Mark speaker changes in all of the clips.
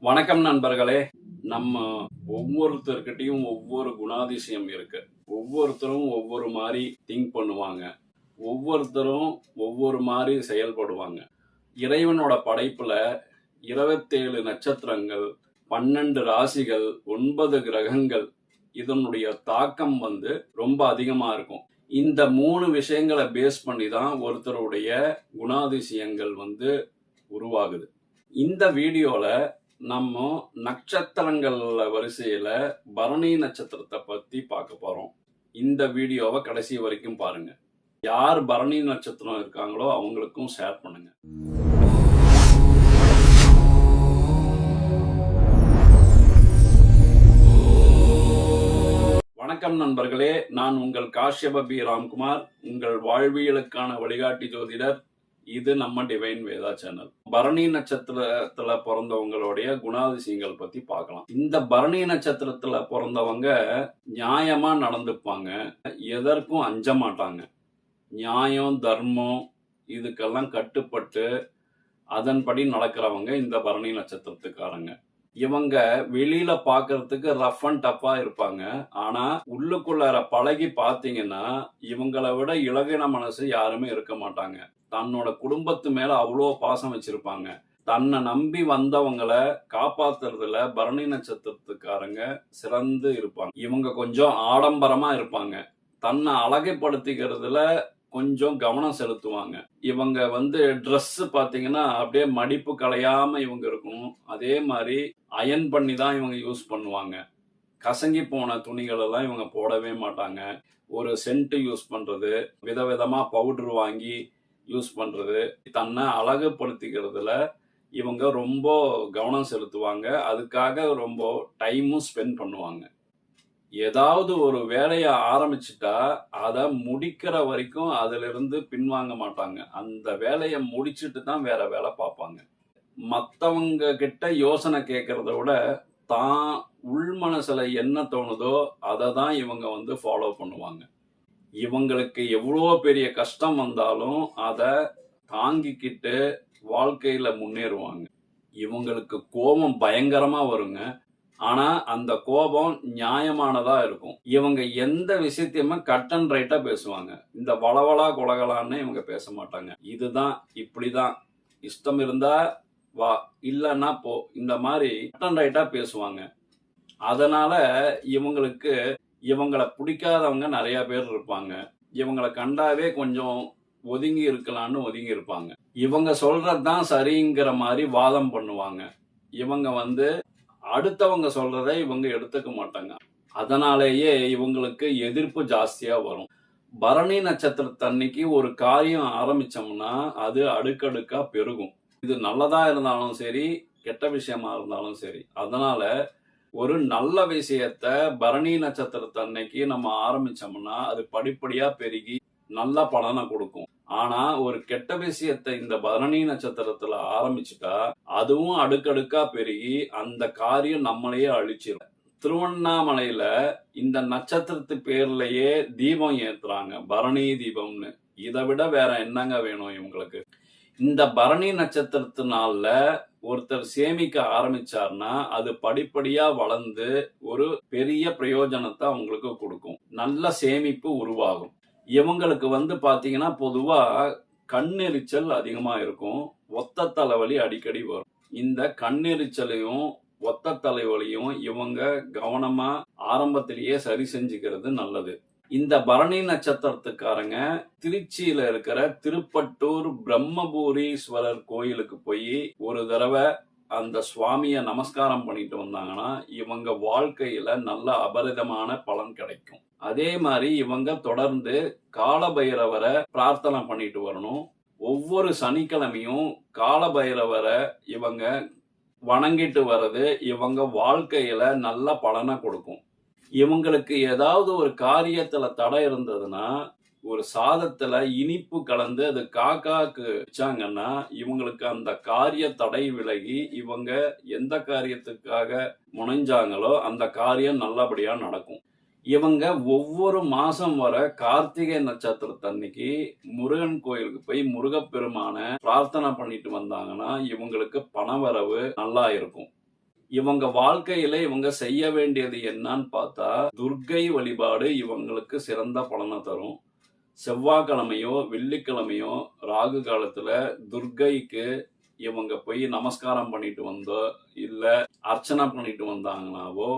Speaker 1: வணக்கம் நண்பர்களே. நம்ம ஒவ்வொருத்தர்கிட்டயும் ஒவ்வொரு குணாதிசயம் இருக்கு. ஒவ்வொருத்தரும் ஒவ்வொரு மாதிரி திங்க் பண்ணுவாங்க. ஒவ்வொருத்தரும் ஒவ்வொரு மாதிரி செயல்படுவாங்க. இறைவனோட படைப்புல 27 நட்சத்திரங்கள், 12 ராசிகள், 9 கிரகங்கள் இதனுடைய தாக்கம் ரொம்ப அதிகமா இருக்கும். இந்த 3 விஷயங்களை பேஸ் பண்ணி தான் ஒருத்தருடைய குணாதிசயங்கள் உருவாகுது. இந்த வீடியோல நம்ம நட்சத்திரங்கள் வரிசையில பரணி நட்சத்திரத்தை பத்தி பார்க்க போறோம். இந்த வீடியோவை கடைசி வரைக்கும் பாருங்க. யார் பரணி நட்சத்திரம் இருக்காங்களோ அவங்களுக்கும் ஷேர் பண்ணுங்க. வணக்கம் நண்பர்களே, நான் உங்கள் காஷ்யப பி ராம்குமார், உங்கள் வாழ்வியலுக்கான வழிகாட்டி ஜோதிடர். இது நம்ம டிவைன் வேதா சேனல். பரணி நட்சத்திரத்துல பிறந்தவங்களுடைய குணாதிசயங்கள் பத்தி பார்க்கலாம். இந்த பரணி நட்சத்திரத்துல பிறந்தவங்க நியாயமா நடந்துப்பாங்க, எதற்கும் அஞ்ச மாட்டாங்க. நியாயம், தர்மம் இதுக்கெல்லாம் கட்டுப்பட்டு அதன்படி நடக்கிறவங்க இந்த பரணி நட்சத்திரத்துக்காரங்க. இவங்க வெளியில பாக்குறதுக்கு ரஃப் அண்ட் டஃபா இருப்பாங்க. ஆனா உள்ளுக்குள்ளார பழகி பாத்தீங்கன்னா இவங்களை விட இளகின மனசு யாருமே இருக்க மாட்டாங்க. தன்னோட குடும்பத்து மேல அவ்வளோ பாசம் வச்சிருப்பாங்க. தன்னை நம்பி வந்தவங்களை காப்பாத்துறதுல பரணி நட்சத்திரத்துக்காரங்க சிறந்து இருப்பாங்க. இவங்க கொஞ்சம் ஆடம்பரமா இருப்பாங்க. தன்னை அழகைப்படுத்திக்கிறதுல கொஞ்சம் கவனம் செலுத்துவாங்க. இவங்க ட்ரெஸ் பாத்தீங்கன்னா அப்படியே மடிப்பு கலையாம இவங்க இருக்கணும். அதே மாதிரி அயன் பண்ணி தான் இவங்க யூஸ் பண்ணுவாங்க. கசங்கி போன துணிகள் எல்லாம் இவங்க போடவே மாட்டாங்க. ஒரு சென்ட் யூஸ் பண்றது, விதவிதமா பவுடர் வாங்கி யூஸ் பண்றது, தன்னை அழகுபடுத்திக்கிறதுல இவங்க ரொம்ப கவனம் செலுத்துவாங்க. அதுக்காக ரொம்ப டைமும் ஸ்பெண்ட் பண்ணுவாங்க. ஏதாவது ஒரு வேலையை ஆரம்பிச்சுட்டா அதை முடிக்கிற வரைக்கும் அதுல இருந்து பின்வாங்க மாட்டாங்க. அந்த வேலையை முடிச்சுட்டு தான் வேற வேலை பார்ப்பாங்க. மற்றவங்க கிட்ட யோசனை கேட்கறத விட தான் உள் மனசுல என்ன தோணுதோ அதை தான் இவங்க ஃபாலோ பண்ணுவாங்க. இவங்களுக்கு எவ்வளோ பெரிய கஷ்டம் வந்தாலும் அதை தாங்கிக்கிட்டு வாழ்க்கையில முன்னேறுவாங்க. இவங்களுக்கு கோபம் பயங்கரமா வருங்க. ஆனா அந்த கோபம் நியாயமானதா இருக்கும். இவங்க எந்த விஷயத்தையுமே கட் அண்ட் ரைட்டா பேசுவாங்க. இந்த வளவளா கொலகலான்னு இவங்க பேச மாட்டாங்க. இதுதான், இப்படிதான், இஷ்டம் இருந்தா வா, இல்லன்னா போ, இந்த மாதிரி கட் அண்ட் ரைட்டா பேசுவாங்க. அதனால இவங்களை பிடிக்காதவங்க நிறைய பேர் இருப்பாங்க. இவங்களை கண்டாவே கொஞ்சம் ஒதுங்கி இருக்கலாம்னு ஒதுங்கி இருப்பாங்க. இவங்க சொல்றதுதான் சரிங்கிற மாதிரி வாதம் பண்ணுவாங்க. இவங்க அடுத்தவங்க சொல்றதை இவங்க எடுத்துக்க மாட்டாங்க. அதனாலேயே இவங்களுக்கு எதிர்ப்பு ஜாஸ்தியா வரும். பரணி நட்சத்திரத்தன்னைக்கு ஒரு காரியம் ஆரம்பிச்சோம்னா அது அடுக்கடுக்கா பெருகும். இது நல்லதா இருந்தாலும் சரி, கெட்ட விஷயமா இருந்தாலும் சரி. அதனால ஒரு நல்ல விஷயத்த பரணி நட்சத்திரத்தன்னைக்கு நம்ம ஆரம்பிச்சோம்னா அது படிப்படியா பெருகி நல்ல பலனை கொடுக்கும். ஆனா ஒரு கெட்ட விஷயத்தை இந்த பரணி நட்சத்திரத்துல ஆரம்பிச்சுட்டா அதுவும் அடுக்கடுக்கா பெருகி அந்த காரியம் நம்மளையே அழிச்சிடும். திருவண்ணாமலையில இந்த நட்சத்திரத்து பேர்லயே தீபம் ஏத்துறாங்க, பரணி தீபம்னு. இதை விட வேற என்னங்க வேணும் இவங்களுக்கு? இந்த பரணி நட்சத்திரத்தினால ஒருத்தர் சேமிக்க ஆரம்பிச்சார்னா அது படிப்படியா வளர்ந்து ஒரு பெரிய பிரயோஜனத்தை அவங்களுக்கு கொடுக்கும். நல்ல சேமிப்பு உருவாகும். இவங்களுக்கு பாத்தீங்கன்னா பொதுவா கண்ணெரிச்சல் அதிகமா இருக்கும். ஒத்த தலைவலி அடிக்கடி வரும். இந்த கண்ணெரிச்சலையும் ஒத்த தலைவலியும் இவங்க கவனமா ஆரம்பத்திலேயே சரி செஞ்சுக்கிறது நல்லது. இந்த பரணி நட்சத்திரத்துக்காரங்க திருச்சியில இருக்கிற திருப்பட்டூர் பிரம்மபூரீஸ்வரர் கோயிலுக்கு போய் ஒரு தடவை அந்த சுவாமிய நமஸ்காரம் பண்ணிட்டு வந்தாங்கன்னா இவங்க வாழ்க்கையில நல்ல அபரிதமான பலன் கிடைக்கும். அதே மாதிரி இவங்க தொடர்ந்து காலபைரவரை பிரார்த்தனை பண்ணிட்டு வரணும். ஒவ்வொரு சனிக்கிழமையும் காலபைரவரை இவங்க வணங்கிட்டு வர்றது இவங்க வாழ்க்கையில நல்ல பலனை கொடுக்கும். இவங்களுக்கு ஏதாவது ஒரு காரியத்துல தடை இருந்ததுன்னா ஒரு சாதத்துல இனிப்பு கலந்து அது காக்காக்கு வச்சாங்கன்னா இவங்களுக்கு அந்த காரிய தடை விலகி இவங்க எந்த காரியத்துக்காக முனைஞ்சாங்களோ அந்த காரியம் நல்லபடியா நடக்கும். இவங்க ஒவ்வொரு மாசம் வர கார்த்திகை நட்சத்திரத்தன்னைக்கு முருகன் கோயிலுக்கு போய் முருகப்பெருமான பிரார்த்தனை பண்ணிட்டு வந்தாங்கன்னா இவங்களுக்கு பணவரவு நல்லா இருக்கும். இவங்க வாழ்க்கையில இவங்க செய்ய வேண்டியது என்னன்னு பார்த்தா, துர்க்கை வழிபாடு இவங்களுக்கு சிறந்த பலனை தரும். செவ்வாய்க்கிழமையோ, வெள்ளிக்கிழமையோ ராகு காலத்துல துர்க்கைக்கு இவங்க போய் நமஸ்காரம் பண்ணிட்டு வந்தோ, இல்ல அர்ச்சனை பண்ணிட்டு வந்தாங்கனாவோ,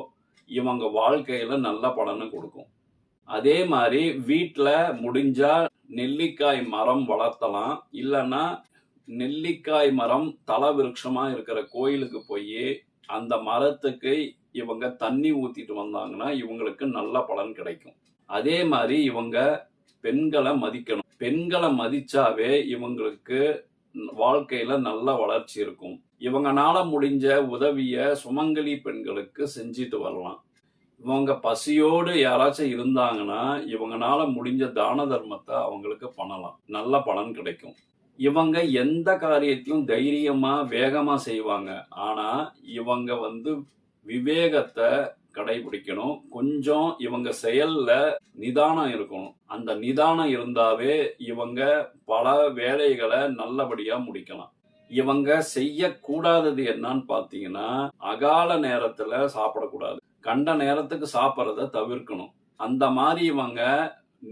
Speaker 1: இவங்க வாழ்க்கையில நல்ல பலனை கொடுக்கும். அதே மாதிரி வீட்ல முடிஞ்சா நெல்லிக்காய் மரம் வளர்த்தலாம். இல்லன்னா நெல்லிக்காய் மரம் தல விருட்சமா இருக்கிற கோயிலுக்கு போய் அந்த மரத்துக்கு இவங்க தண்ணி ஊத்திட்டு வந்தாங்கன்னா இவங்களுக்கு நல்ல பலன் கிடைக்கும். அதே மாதிரி இவங்க பெண்களை மதிக்கணும். பெண்களை மதிச்சாவே இவங்களுக்கு வாழ்க்கையில நல்ல வளர்ச்சி இருக்கும். இவங்கனால முடிஞ்ச உதவிய சுமங்கலி பெண்களுக்கு செஞ்சுட்டு வரலாம். இவங்க பசியோடு யாராச்சும் இருந்தாங்கன்னா இவங்கனால முடிஞ்ச தான தர்மத்தை அவங்களுக்கு பண்ணலாம். நல்ல பலன் கிடைக்கும். இவங்க எந்த காரியத்தையும் தைரியமா வேகமா செய்வாங்க. ஆனா இவங்க விவேகத்தை கடைபிடிக்கணும். கொஞ்சம் இவங்க செயல்ல நிதானம் இருக்கணும். அந்த நிதானம் இருந்தாவே இவங்க பல வேலைகளை நல்லபடியா முடிக்கலாம். இவங்க செய்யக்கூடாதது என்னன்னு பாத்தீங்கன்னா, அகால நேரத்துல சாப்பிடக்கூடாது. கண்ட நேரத்துக்கு சாப்பிட்றத தவிர்க்கணும். அந்த மாதிரி இவங்க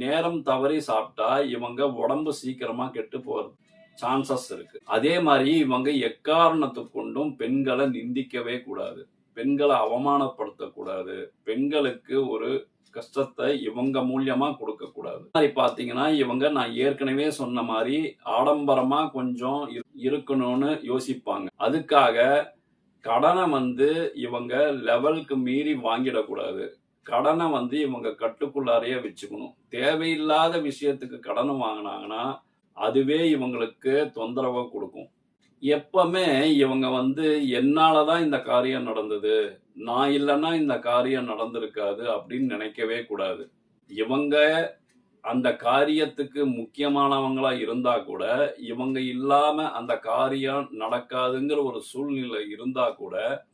Speaker 1: நேரம் தவறி சாப்பிட்டா இவங்க உடம்பு சீக்கிரமா கெட்டு போறது சான்சஸ் இருக்கு. அதே மாதிரி இவங்க எக்காரணத்துக்கு கொண்டும் பெண்களை நிந்திக்கவே கூடாது. பெண்களை அவமானப்படுத்தக்கூடாது. பெண்களுக்கு ஒரு கஷ்டத்தை இவங்க மூலியமா கொடுக்க கூடாது. மாதிரி பாத்தீங்கன்னா இவங்க நான் ஏற்கனவே சொன்ன மாதிரி ஆடம்பரமா கொஞ்சம் இருக்கணும்னு யோசிப்பாங்க. அதுக்காக கடனை இவங்க லெவலுக்கு மீறி வாங்கிடக்கூடாது. கடனை இவங்க கட்டுக்குள்ளாரையே வச்சுக்கணும். தேவையில்லாத விஷயத்துக்கு கடன் வாங்கினாங்கன்னா அதுவே இவங்களுக்கு தொந்தரவை கொடுக்கும். எப்பவுமே இவங்க என்னாலதான் இந்த காரியம் நடந்தது, நான் இல்லைன்னா இந்த காரியம் நடந்திருக்காது அப்படின்னு நினைக்கவே கூடாது. இவங்க அந்த காரியத்துக்கு முக்கியமானவங்களா இருந்தா கூட இவங்க இல்லாம அந்த காரியம் நடக்காதுங்கிற ஒரு சூழ்நிலை இருந்தா கூட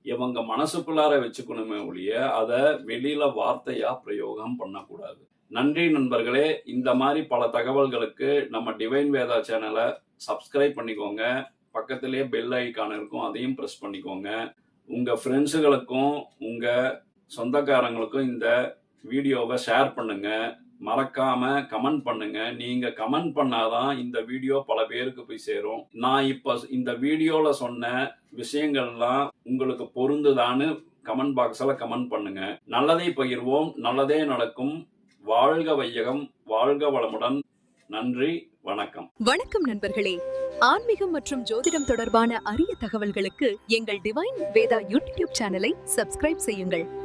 Speaker 1: இவங்க மனசுக்குள்ளார வச்சுக்கணுமே ஒழிய அதை வெளியில வார்த்தையா பிரயோகம் பண்ணக்கூடாது. நன்றி நண்பர்களே. இந்த மாதிரி பல தகவல்களுக்கு நம்ம டிவைன் வேதா சேனலை சப்ஸ்கிரைப் பண்ணிக்கோங்க. பக்கத்திலேயே பெல் ஐக்கான் இருக்கும், அதையும் பிரஸ் பண்ணிக்கோங்க. உங்க ஃப்ரெண்ட்ஸுகளுக்கும் உங்க சொந்தக்காரங்களுக்கும் இந்த வீடியோவை ஷேர் பண்ணுங்க. மறக்காம கமெண்ட் பண்ணுங்க. நீங்க கமெண்ட் பண்ணாதான் இந்த வீடியோ பல பேருக்கு போய் சேரும். நான் இப்ப இந்த வீடியோல சொன்ன விஷயங்கள்லாம் உங்களுக்கு பொருந்துதான்னு கமெண்ட் பாக்ஸ்ல கமெண்ட் பண்ணுங்க. நல்லதை பகிர்வோம், நல்லதே நடக்கும். வாழ்க வையகம், வாழ்க வளமுடன். நன்றி, வணக்கம்.
Speaker 2: வணக்கம் நண்பர்களே. ஆன்மீகம் மற்றும் ஜோதிடம் தொடர்பான அரிய தகவல்களுக்கு எங்கள் டிவைன் வேதா யூடியூப் சேனலை சப்ஸ்கிரைப் செய்யுங்கள்.